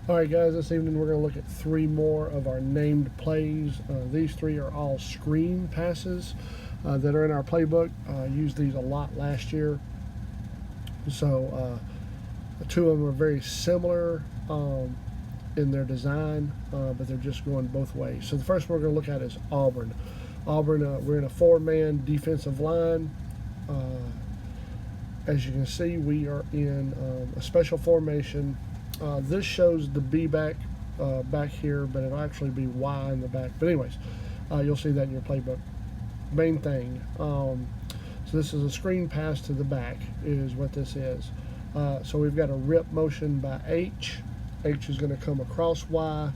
All right, guys, this evening we're going to look at three more of our named plays. These three are all screen passes that are in our playbook. Used these a lot last year. So two of them are very similar in their design, but they're just going both ways. So the first one we're going to look at is Auburn. Auburn, we're in a four-man defensive line. As you can see, we are in a special formation. This shows the B back here, but it'll actually be Y in the back. But anyways, you'll see that in your playbook. Main thing. So this is a screen pass to the back is what this is. So we've got a rip motion by H. H is going to come across Y,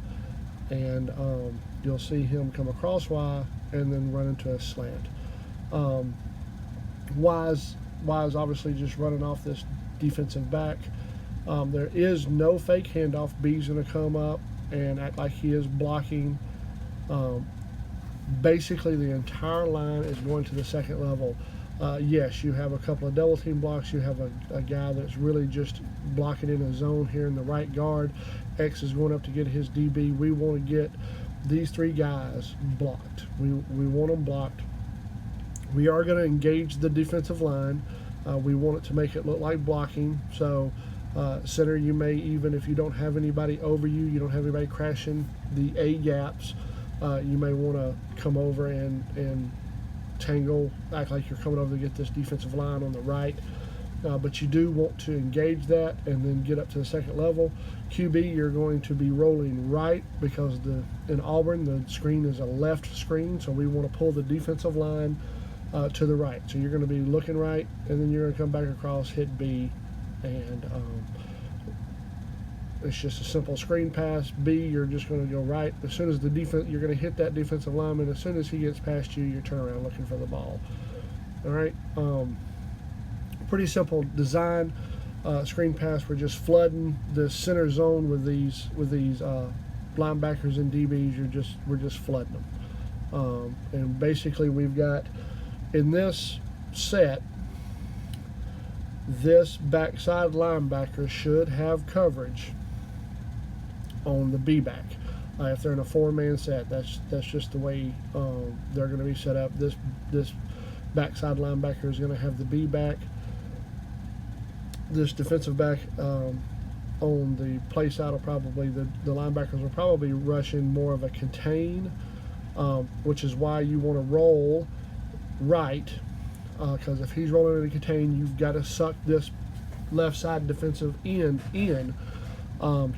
and you'll see him come across Y and then run into a slant. Y is obviously just running off this defensive back. There is no fake handoff. B's going to come up and act like he is blocking. Basically, the entire line is going to the second level. Yes, you have a couple of double team blocks. You have a guy that's really just blocking in a zone here in the right guard. X is going up to get his DB. We want to get these three guys blocked. We want them blocked. We are going to engage the defensive line. We want it to make it look like blocking. So center, you may, even if you don't have anybody over you, you don't have anybody crashing the A gaps, you may want to come over and tangle, act like you're coming over to get this defensive line on the right. But you do want to engage that and then get up to the second level. QB, you're going to be rolling right because in Auburn, the screen is a left screen, so we want to pull the defensive line to the right. So you're going to be looking right, and then you're going to come back across, hit B, and it's just a simple screen pass. B, you're just going to go right. As soon as the defense, you're going to hit that defensive lineman. As soon as he gets past you, you turn around looking for the ball. All right. Pretty simple design. Screen pass. We're just flooding the center zone with these linebackers and DBs. We're just flooding them. And basically, we've got in this set, this backside linebacker should have coverage on the B back. If they're in a four-man set, that's just the way they're going to be set up. This backside linebacker is going to have the B back. This defensive back on the play side will probably, the linebackers will probably rush in more of a contain, which is why you want to roll right, because if he's rolling in a contain, you've got to suck this left side defensive end in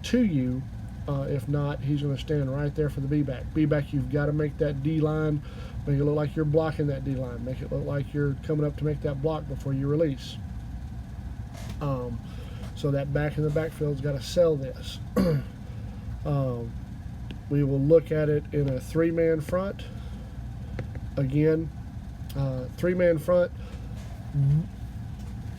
to you. If not, he's going to stand right there for the B-back. B-back, you've got to make that D-line, make it look like you're blocking that D-line. Make it look like you're coming up to make that block before you release. So that back in the backfield's got to sell this. We will look at it in a three-man front. Again, three-man front.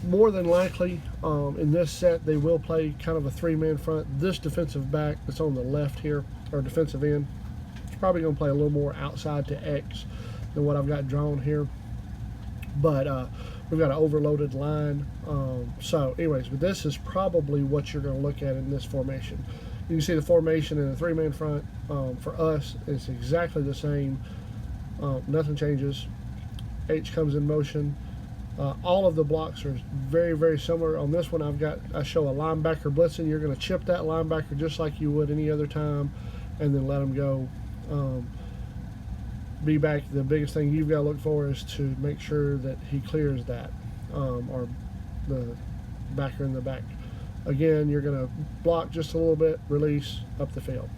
More than likely, in this set, they will play kind of a three-man front. This defensive back that's on the left here, or defensive end, is probably going to play a little more outside to X than what I've got drawn here. But we've got an overloaded line. So anyways, but this is probably what you're going to look at in this formation. You can see the formation in a three-man front. For us, it's exactly the same. Nothing changes. H comes in motion. All of the blocks are very, very similar. On this one, I show a linebacker blitzing. You're going to chip that linebacker just like you would any other time, and then let him go. Be back. The biggest thing you've got to look for is to make sure that he clears that, or the backer in the back. Again, you're going to block just a little bit, release up the field.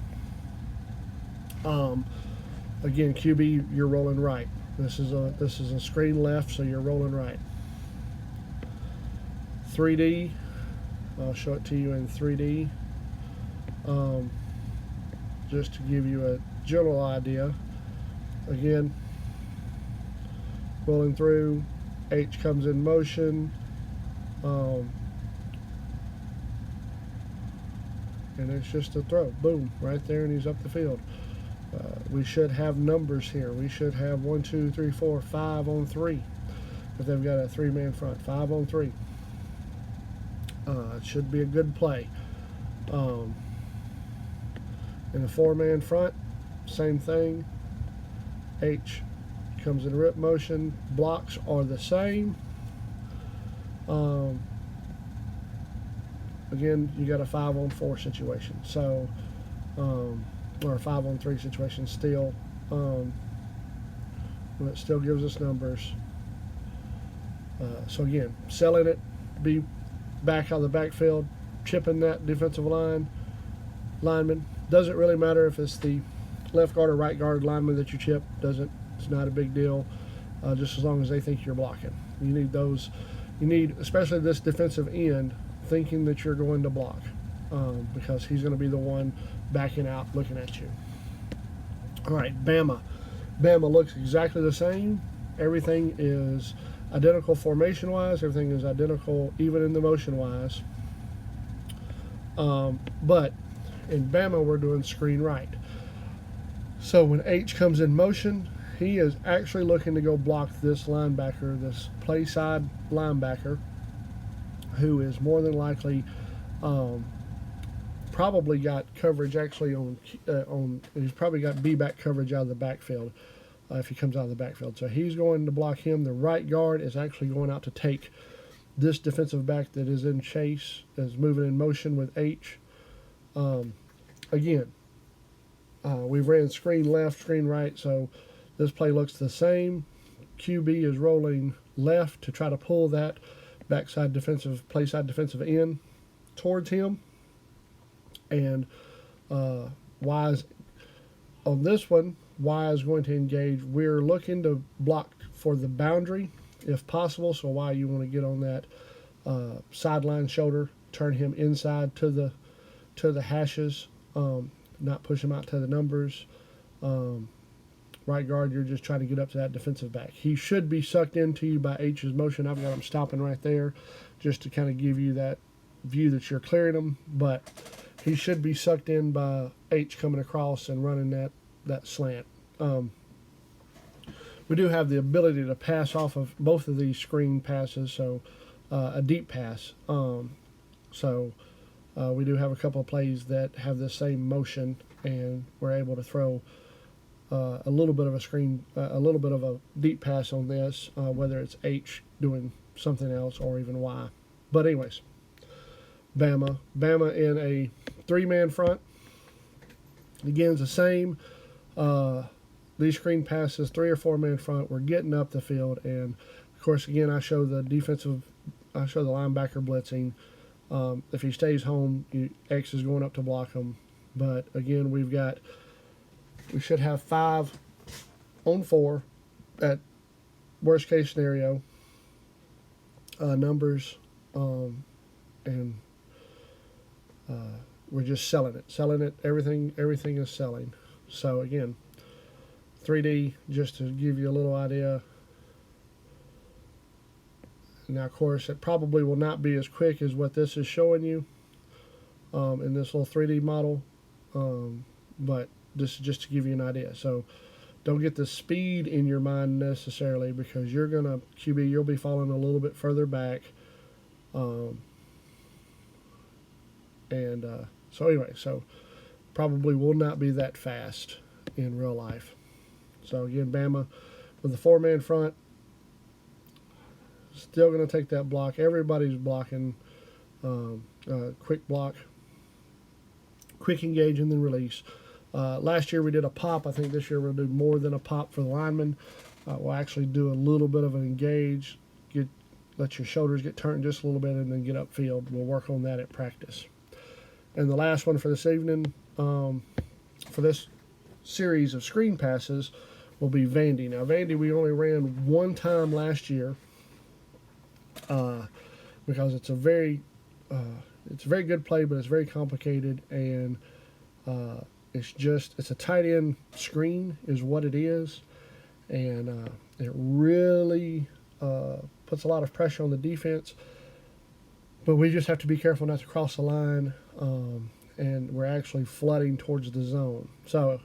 Again, QB, you're rolling right. This is a screen left, so you're rolling right. 3D, I'll show it to you in 3D, just to give you a general idea. Again, rolling through, H comes in motion, and it's just a throw. Boom, right there, and he's up the field. We should have numbers here. We should have 1, 2, 3, 4, 5 on 3. If they've got a three-man front, 5 on 3. It should be a good play. In the 4-man front, same thing. H comes in rip motion. Blocks are the same. Again, you got a 5-on-4 situation, so or a 5-on-3 situation still. It still gives us numbers. So again, selling it, be back out of the backfield, chipping that defensive lineman. Doesn't really matter if it's the left guard or right guard lineman that you chip. It's not a big deal. Just as long as they think you're blocking. You need those. You need, especially this defensive end, thinking that you're going to block, because he's going to be the one backing out, looking at you. All right, Bama. Bama looks exactly the same. Everything is identical formation-wise. Everything is identical, even in the motion-wise. But in Bama, we're doing screen right. So when H comes in motion, he is actually looking to go block this linebacker, this play side linebacker, who is more than likely probably got coverage actually on he's probably got B-back coverage out of the backfield if he comes out of the backfield. So he's going to block him. The right guard is actually going out to take this defensive back that is in chase, is moving in motion with H. Again, we've ran screen left, screen right, so this play looks the same. QB is rolling left to try to pull that backside defensive, play side defensive end towards him. And Y is, on this one, Y is going to engage. We're looking to block for the boundary if possible. So Y, you want to get on that sideline shoulder, turn him inside to the hashes, not push him out to the numbers. Right guard, you're just trying to get up to that defensive back. He should be sucked into you by H's motion. I've got him stopping right there just to kind of give you that view that you're clearing him. But he should be sucked in by H coming across and running that slant. We do have the ability to pass off of both of these screen passes, so a deep pass. So we do have a couple of plays that have the same motion, and we're able to throw a little bit of a screen, a little bit of a deep pass on this, whether it's H doing something else or even Y. But anyways, Bama in a 3-man front. Again, it's the same. These screen passes, 3 or 4-man front. We're getting up the field, and of course, again, I show the linebacker blitzing. If he stays home, X is going up to block him. But again, we should have 5-on-4 at worst case scenario numbers, and we're just selling it. Everything is selling. So again, 3D, just to give you a little idea. Now, of course, it probably will not be as quick as what this is showing you in this little 3D model, but this is just to give you an idea. So don't get the speed in your mind necessarily, because you'll be falling a little bit further back. So anyway, so probably will not be that fast in real life. So again, Bama with the 4-man front, still going to take that block. Everybody's blocking, quick block, quick engage, and then release. Last year we did a pop. I think this year we'll do more than a pop for the lineman. We'll actually do a little bit of an engage, let your shoulders get turned just a little bit, and then get upfield. We'll work on that at practice. And the last one for this evening, for this series of screen passes, will be Vandy. Now, Vandy we only ran one time last year because it's a very good play, but it's very complicated, and it's a tight end screen is what it is, and it really puts a lot of pressure on the defense. But we just have to be careful not to cross the line, and we're actually flooding towards the zone. So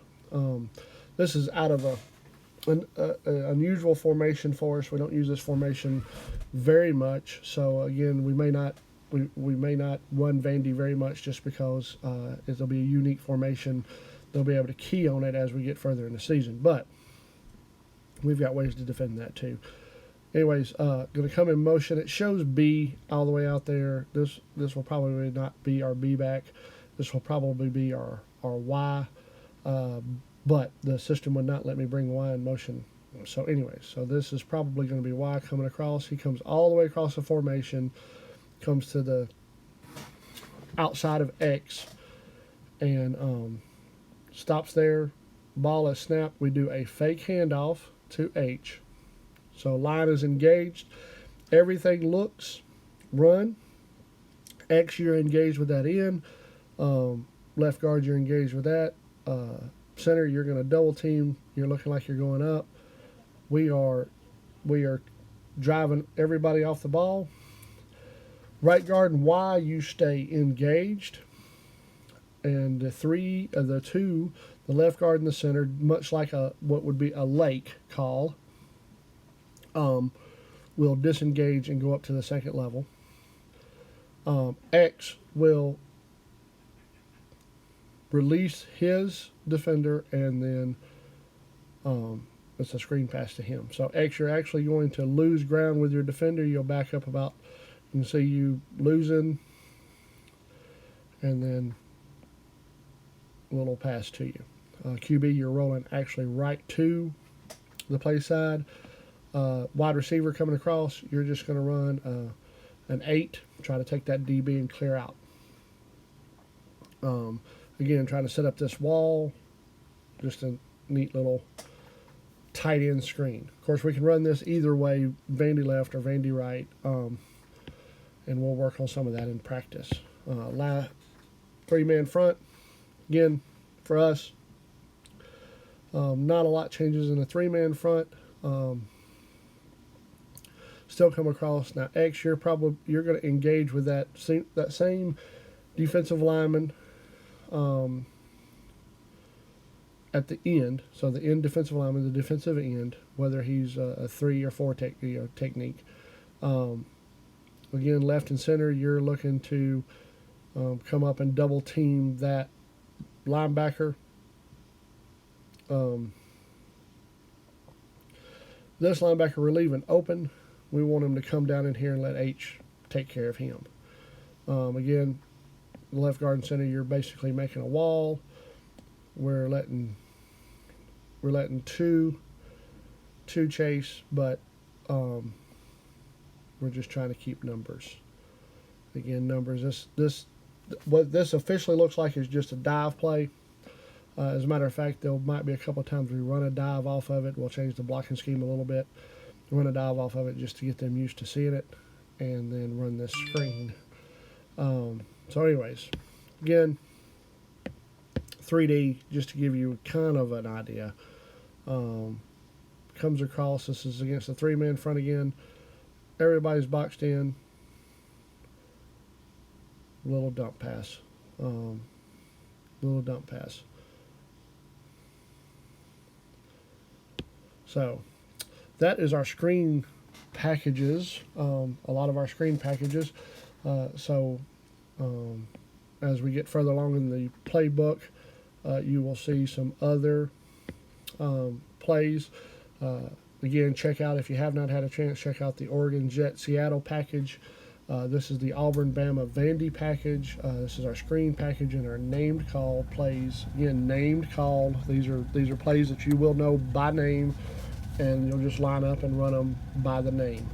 this is out of an unusual formation for us. We don't use this formation very much. So again, we may not run Vandy very much, just because it'll be a unique formation they'll be able to key on it as we get further in the season. But we've got ways to defend that too. Anyways, going to come in motion. It shows B all the way out there. This will probably not be our B back. This will probably be our Y. But the system would not let me bring Y in motion. So anyways, so this is probably going to be Y coming across. He comes all the way across the formation, comes to the outside of X, and stops there. Ball is snapped. We do a fake handoff to H. So line is engaged. Everything looks run. X, you're engaged with that in. Left guard, you're engaged with that. Center, you're going to double team. You're looking like you're going up. We are driving everybody off the ball. Right guard and Y, you stay engaged. And the two, the left guard and the center, much like what would be a lake call, will disengage and go up to the second level. X will release his defender, and then it's a screen pass to him. So X, you're actually going to lose ground with your defender. You'll back up about, you can see you losing, and then a little pass to you. QB, you're rolling actually right to the play side. Wide receiver coming across, you're just going to run an 8, try to take that DB and clear out. Again, trying to set up this wall, just a neat little tight end screen. Of course, we can run this either way, Vandy left or Vandy right, and we'll work on some of that in practice. 3-man front, again, for us, not a lot changes in the 3-man front. Still come across. Now X, you're going to engage with that same defensive lineman at the end. So the end defensive lineman, the defensive end, whether he's a 3 or 4 technique. Again, left and center, you're looking to come up and double team that linebacker. This linebacker we're leaving open. We want him to come down in here and let H take care of him. Again, the left guard and center, you're basically making a wall. We're letting two chase, but we're just trying to keep numbers. Again, numbers. What this officially looks like is just a dive play. As a matter of fact, there might be a couple of times we run a dive off of it. We'll change the blocking scheme a little bit. Run a dive off of it just to get them used to seeing it, and then run this screen. So anyways, again, 3D, just to give you kind of an idea. Comes across, this is against the 3-man front again. Everybody's boxed in. Little dump pass. Little dump pass. So that is our screen packages, a lot of our screen packages. As we get further along in the playbook, you will see some other plays. Again, check out, if you have not had a chance, check out the Oregon Jet Seattle package. This is the Auburn Bama Vandy package. This is our screen package and our named call plays. Again, named call. These are plays that you will know by name, and you'll just line up and run them by the name.